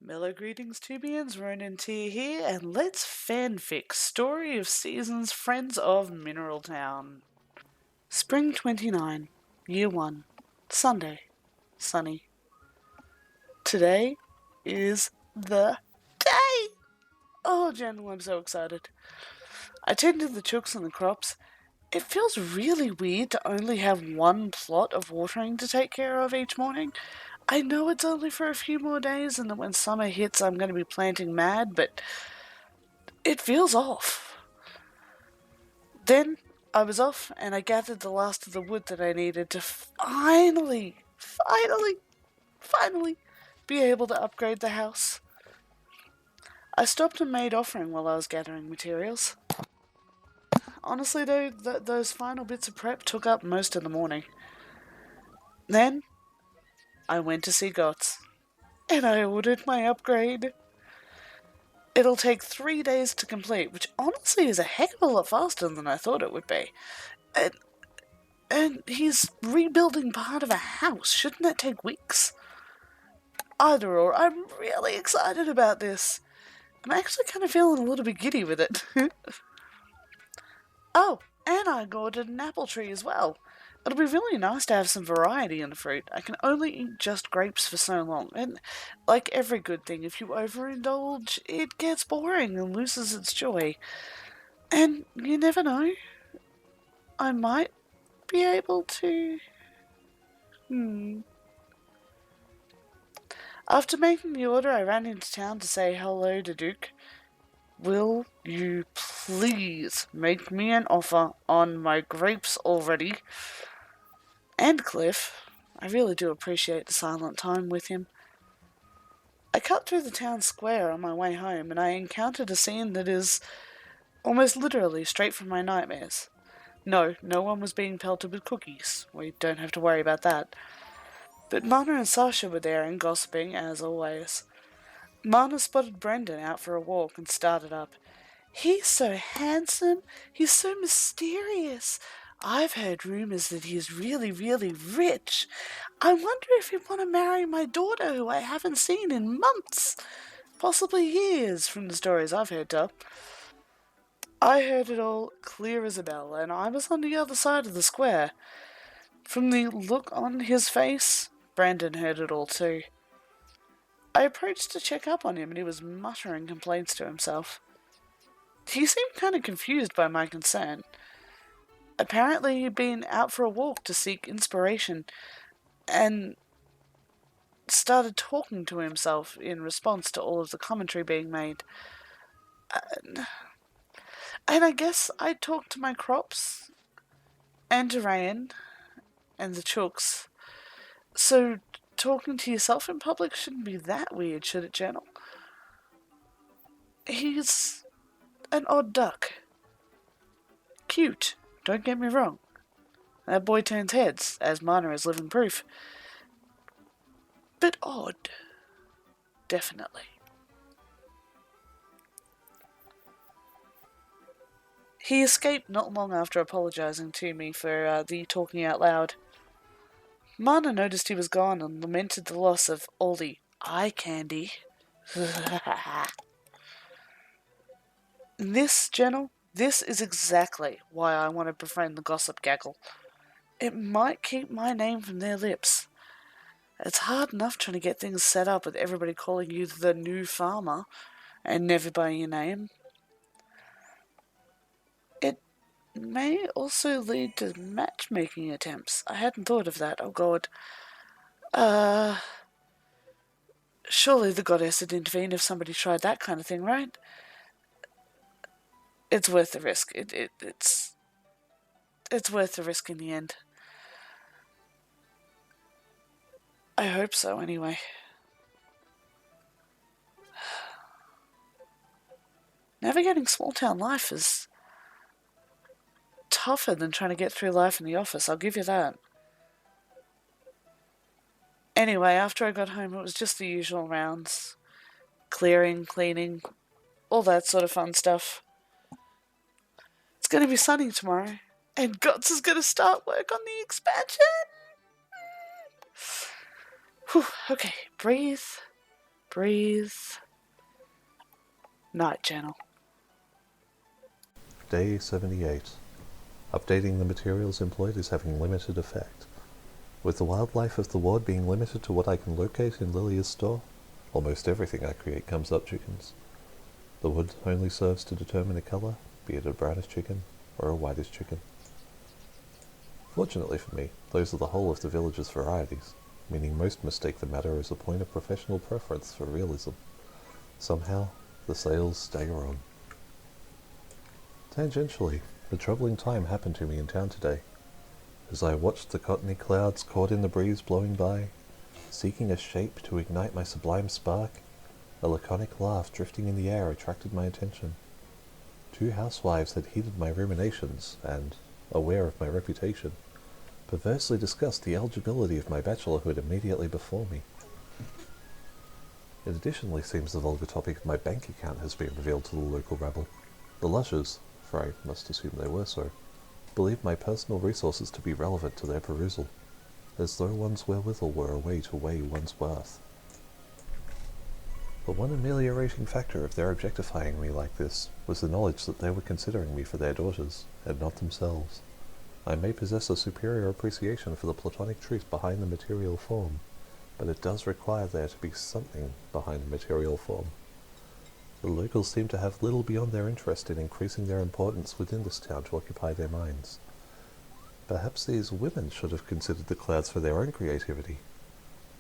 Mellow greetings, Tubians, Ronan T here, and let's fanfic Story of Seasons Friends of Mineral Town. Spring 29, Year 1, Sunday, sunny. Today is the day! Oh, General, I'm so excited. I tended the chooks and the crops. It feels really weird to only have one plot of watering to take care of each morning. I know it's only for a few more days and that when summer hits I'm going to be planting mad, but it feels off. Then I was off and I gathered the last of the wood that I needed to finally be able to upgrade the house. I stopped and made offering while I was gathering materials. Honestly though, those final bits of prep took up most of the morning. Then I went to see Gots and I ordered my upgrade. It'll take 3 days to complete, which honestly is a heck of a lot faster than I thought it would be. And he's rebuilding part of a house. Shouldn't that take weeks? Either or, I'm really excited about this. I'm actually kind of feeling a little bit giddy with it. Oh, and I ordered an apple tree as well. It'll be really nice to have some variety in the fruit. I can only eat just grapes for so long, and like every good thing, if you overindulge, it gets boring and loses its joy. And you never know, I might be able to... After making the order, I ran into town to say hello to Duke. Will you please make me an offer on my grapes already? And Cliff. I really do appreciate the silent time with him. I cut through the town square on my way home and I encountered a scene that is almost literally straight from my nightmares. No one was being pelted with cookies. We don't have to worry about that. But Mana and Sasha were there and gossiping as always. Mana spotted Brendan out for a walk and started up. He's so handsome. He's so mysterious. I've heard rumours that he's really rich. I wonder if he'd want to marry my daughter, who I haven't seen in months. Possibly years, from the stories I've heard tell. I heard it all clear as a bell, and I was on the other side of the square. From the look on his face, Brandon heard it all too. I approached to check up on him, and he was muttering complaints to himself. He seemed kind of confused by my concern. Apparently he'd been out for a walk to seek inspiration and started talking to himself in response to all of the commentary being made. And I guess I talked to my crops and to Rayan and the chooks. So talking to yourself in public shouldn't be that weird, should it, Channel? He's an odd duck. Cute, don't get me wrong. That boy turns heads, as Mana is living proof. But odd. Definitely. He escaped not long after apologising to me for the talking out loud. Mana noticed he was gone and lamented the loss of all the eye candy. This, General, this is exactly why I want to befriend the gossip gaggle. It might keep my name from their lips. It's hard enough trying to get things set up with everybody calling you the new farmer and never by your name. It may also lead to matchmaking attempts. I hadn't thought of that, oh god. Surely the goddess would intervene if somebody tried that kind of thing, right? It's worth the risk. It's worth the risk in the end. I hope so, anyway. Navigating small-town life is tougher than trying to get through life in the office, I'll give you that. Anyway, after I got home, it was just the usual rounds. Clearing, cleaning, all that sort of fun stuff. It's going to be sunny tomorrow, and Gots is going to start work on the expansion. Whew, okay, breathe, Breathe. Night Journal. Day 78. Updating the materials employed is having limited effect. With the wildlife of the ward being limited to what I can locate in Lilia's store, almost everything I create comes up chickens. The wood only serves to determine a colour, be it a brownish chicken or a whitish chicken. Fortunately for me, those are the whole of the village's varieties, meaning most mistake the matter as a point of professional preference for realism. Somehow, the sales stagger on. Tangentially, a troubling time happened to me in town today. As I watched the cottony clouds caught in the breeze blowing by, seeking a shape to ignite my sublime spark, a laconic laugh drifting in the air attracted my attention. Two housewives had heeded my ruminations and, aware of my reputation, perversely discussed the eligibility of my bachelorhood immediately before me. It additionally seems the vulgar topic of my bank account has been revealed to the local rabble. The Lushers, for I must assume they were so, believed my personal resources to be relevant to their perusal, as though one's wherewithal were a way to weigh one's worth. The one ameliorating factor of their objectifying me like this was the knowledge that they were considering me for their daughters, and not themselves. I may possess a superior appreciation for the platonic truth behind the material form, but it does require there to be something behind the material form. The locals seem to have little beyond their interest in increasing their importance within this town to occupy their minds. Perhaps these women should have considered the clouds for their own creativity.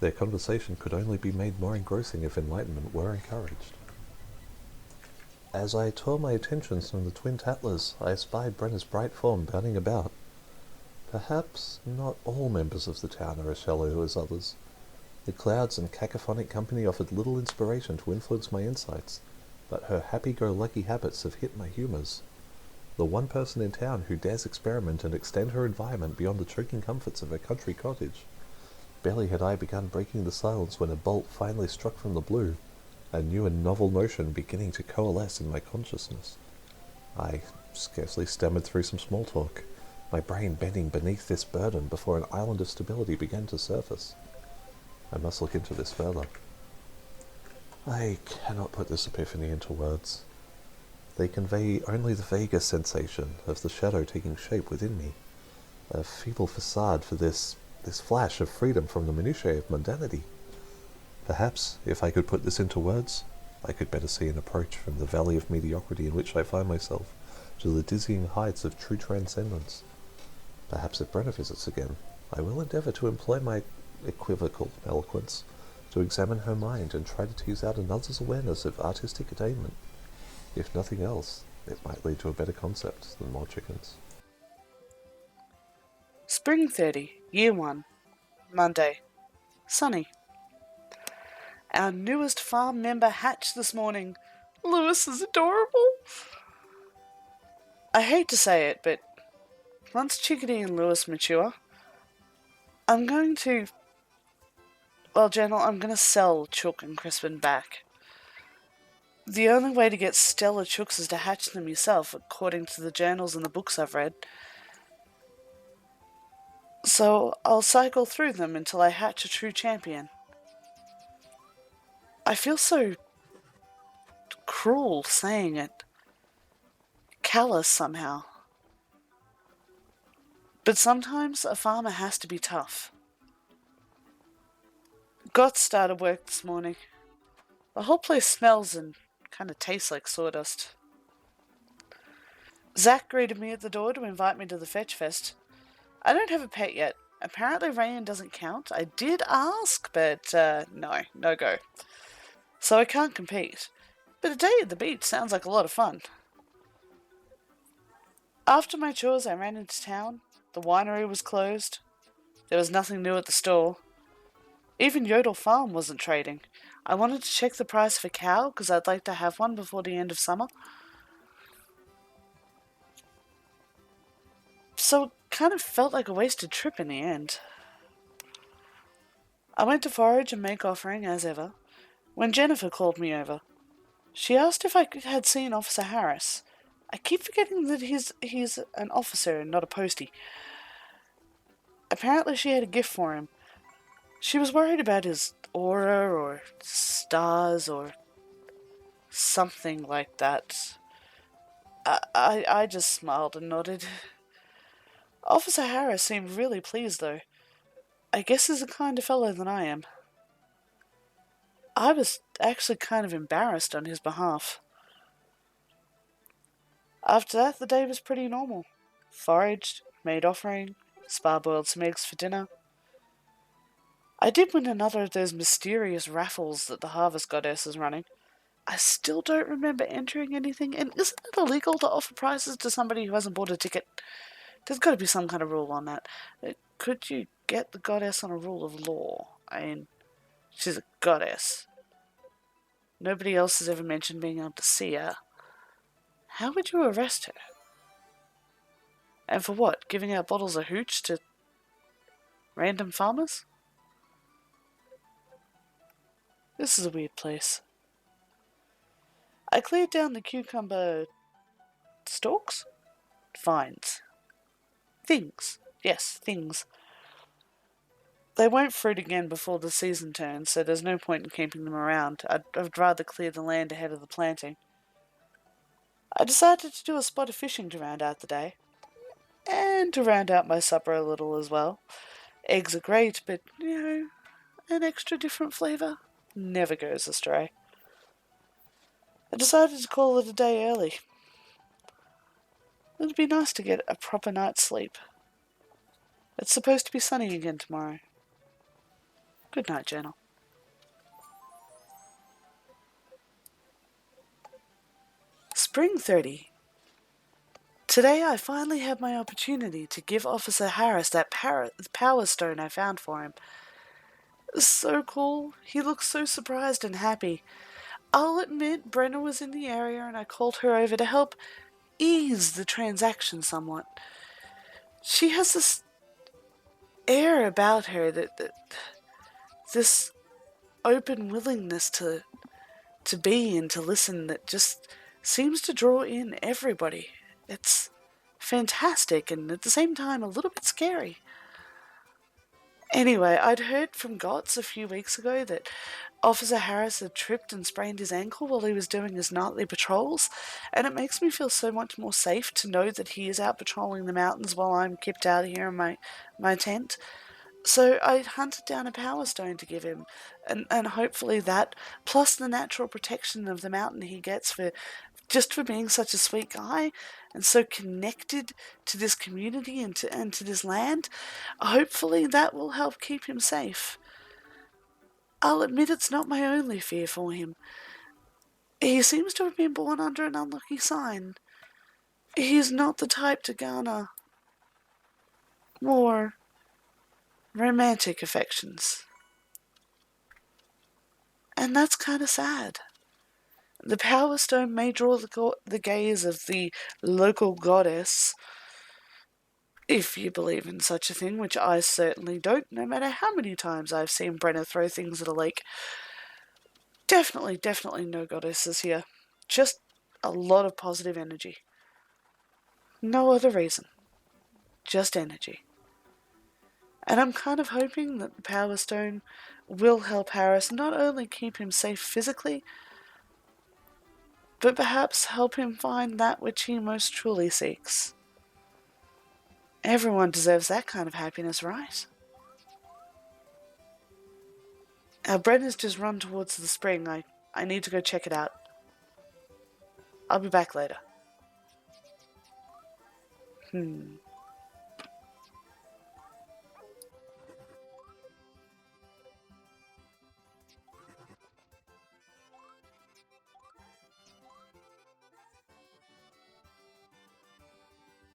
Their conversation could only be made more engrossing if enlightenment were encouraged. As I tore my attentions from the twin tattlers, I espied Brenna's bright form bounding about. Perhaps not all members of the town are as shallow as others. The clouds and cacophonic company offered little inspiration to influence my insights, but her happy-go-lucky habits have hit my humours. The one person in town who dares experiment and extend her environment beyond the choking comforts of her country cottage. Barely had I begun breaking the silence when a bolt finally struck from the blue, a new and novel notion beginning to coalesce in my consciousness. I scarcely stammered through some small talk, my brain bending beneath this burden before an island of stability began to surface. I must look into this further. I cannot put this epiphany into words. They convey only the vaguer sensation of the shadow taking shape within me, a feeble facade for this flash of freedom from the minutiae of mundanity. Perhaps, if I could put this into words, I could better see an approach from the valley of mediocrity in which I find myself to the dizzying heights of true transcendence. Perhaps if Brenna visits again, I will endeavour to employ my equivocal eloquence to examine her mind and try to tease out another's awareness of artistic attainment. If nothing else, it might lead to a better concept than more chickens. Spring 30, Year 1, Monday. Sunny. Our newest farm member hatched this morning. Lewis is adorable. I hate to say it, but once Chickadee and Lewis mature, I'm going to sell Chook and Crispin back. The only way to get stellar chooks is to hatch them yourself, according to the journals and the books I've read. So I'll cycle through them until I hatch a true champion. I feel so cruel saying it. Callous somehow. But sometimes a farmer has to be tough. Got started work this morning. The whole place smells and kind of tastes like sawdust. Zach greeted me at the door to invite me to the Fetch Fest. I don't have a pet yet. Apparently Rayan doesn't count. I did ask, but no go. So I can't compete. But a day at the beach sounds like a lot of fun. After my chores, I ran into town. The winery was closed. There was nothing new at the store. Even Yodel Farm wasn't trading. I wanted to check the price of a cow because I'd like to have one before the end of summer. So it kind of felt like a wasted trip in the end. I went to forage and make offering as ever when Jennifer called me over. She asked if I had seen Officer Harris. I keep forgetting that he's an officer and not a postie. Apparently she had a gift for him. She was worried about his aura or stars or something like that. I just smiled and nodded. Officer Harris seemed really pleased, though. I guess he's a kinder fellow than I am. I was actually kind of embarrassed on his behalf. After that, the day was pretty normal. Foraged, made offering, boiled some eggs for dinner. I did win another of those mysterious raffles that the Harvest Goddess is running. I still don't remember entering anything, and isn't it illegal to offer prizes to somebody who hasn't bought a ticket? There's got to be some kind of rule on that. Could you get the goddess on a rule of law? I mean, she's a goddess. Nobody else has ever mentioned being able to see her. How would you arrest her? And for what? Giving out bottles of hooch to random farmers? This is a weird place. I cleared down the cucumber stalks? Vines. Things. Yes, things. They won't fruit again before the season turns, so there's no point in keeping them around. I'd rather clear the land ahead of the planting. I decided to do a spot of fishing to round out the day. And to round out my supper a little as well. Eggs are great, but, an extra different flavour never goes astray. I decided to call it a day early. It'd be nice to get a proper night's sleep. It's supposed to be sunny again tomorrow. Good night, Journal. Spring 30. Today I finally had my opportunity to give Officer Harris that power stone I found for him. So cool. He looked so surprised and happy. I'll admit Brenna was in the area and I called her over to help ease the transaction somewhat. She has this air about her that this open willingness to be and to listen that just seems to draw in everybody. It's fantastic and at the same time a little bit scary. Anyway, I'd heard from GOTS a few weeks ago that Officer Harris had tripped and sprained his ankle while he was doing his nightly patrols, and it makes me feel so much more safe to know that he is out patrolling the mountains while I'm kept out here in my tent. So I hunted down a power stone to give him, and hopefully that, plus the natural protection of the mountain he gets for being such a sweet guy and so connected to this community and to this land, hopefully that will help keep him safe. I'll admit it's not my only fear for him. He seems to have been born under an unlucky sign. He's not the type to garner more romantic affections. And that's kind of sad. The Power Stone may draw the gaze of the local goddess, if you believe in such a thing, which I certainly don't, no matter how many times I've seen Brenna throw things at a lake. Definitely no goddesses here. Just a lot of positive energy. No other reason. Just energy. And I'm kind of hoping that the Power Stone will help Harris not only keep him safe physically, but perhaps help him find that which he most truly seeks. Everyone deserves that kind of happiness, right? Brenna's just run towards the spring. I need to go check it out. I'll be back later.